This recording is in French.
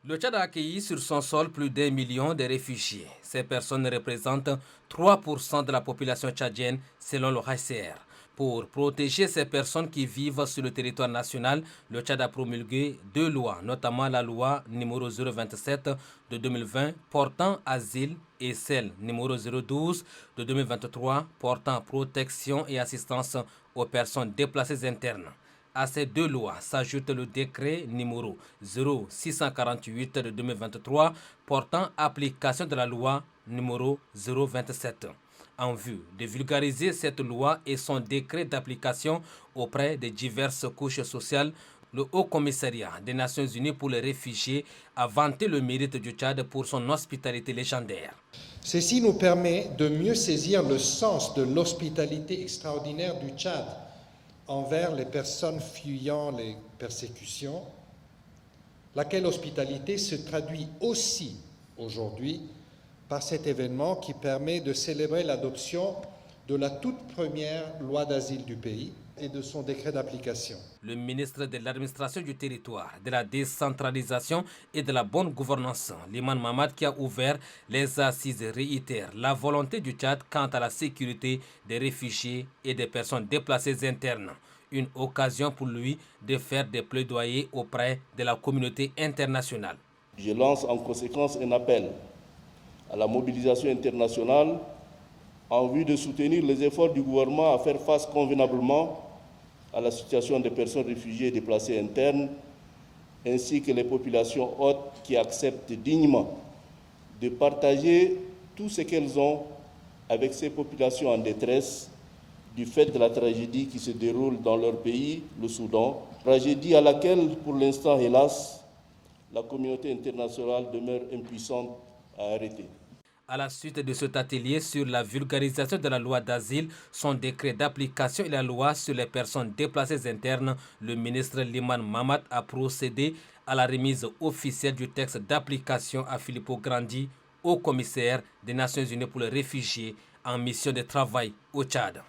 Le Tchad a accueilli sur son sol plus d'1 million de réfugiés. Ces personnes représentent 3% de la population tchadienne selon le HCR. Pour protéger ces personnes qui vivent sur le territoire national, le Tchad a promulgué 2 lois, notamment la loi numéro 027 de 2020 portant asile et celle numéro 012 de 2023 portant protection et assistance aux personnes déplacées internes. À ces 2 lois s'ajoute le décret numéro 0648 de 2023 portant application de la loi numéro 027. En vue de vulgariser cette loi et son décret d'application auprès de diverses couches sociales, le Haut Commissariat des Nations Unies pour les réfugiés a vanté le mérite du Tchad pour son hospitalité légendaire. Ceci nous permet de mieux saisir le sens de l'hospitalité extraordinaire du Tchad envers les personnes fuyant les persécutions, laquelle hospitalité se traduit aussi aujourd'hui par cet événement qui permet de célébrer l'adoption de la toute première loi d'asile du pays et de son décret d'application. Le ministre de l'administration du territoire, de la décentralisation et de la bonne gouvernance, Liman Mamad, qui a ouvert les assises, réitère la volonté du Tchad quant à la sécurité des réfugiés et des personnes déplacées internes. Une occasion pour lui de faire des plaidoyers auprès de la communauté internationale. Je lance en conséquence un appel à la mobilisation internationale en vue de soutenir les efforts du gouvernement à faire face convenablement à la situation des personnes réfugiées et déplacées internes, ainsi que les populations hôtes qui acceptent dignement de partager tout ce qu'elles ont avec ces populations en détresse du fait de la tragédie qui se déroule dans leur pays, le Soudan, tragédie à laquelle, pour l'instant, hélas, la communauté internationale demeure impuissante à arrêter. À la suite de cet atelier sur la vulgarisation de la loi d'asile, son décret d'application et la loi sur les personnes déplacées internes, le ministre Liman Mamad a procédé à la remise officielle du texte d'application à Filippo Grandi, haut commissaire des Nations Unies pour les réfugiés en mission de travail au Tchad.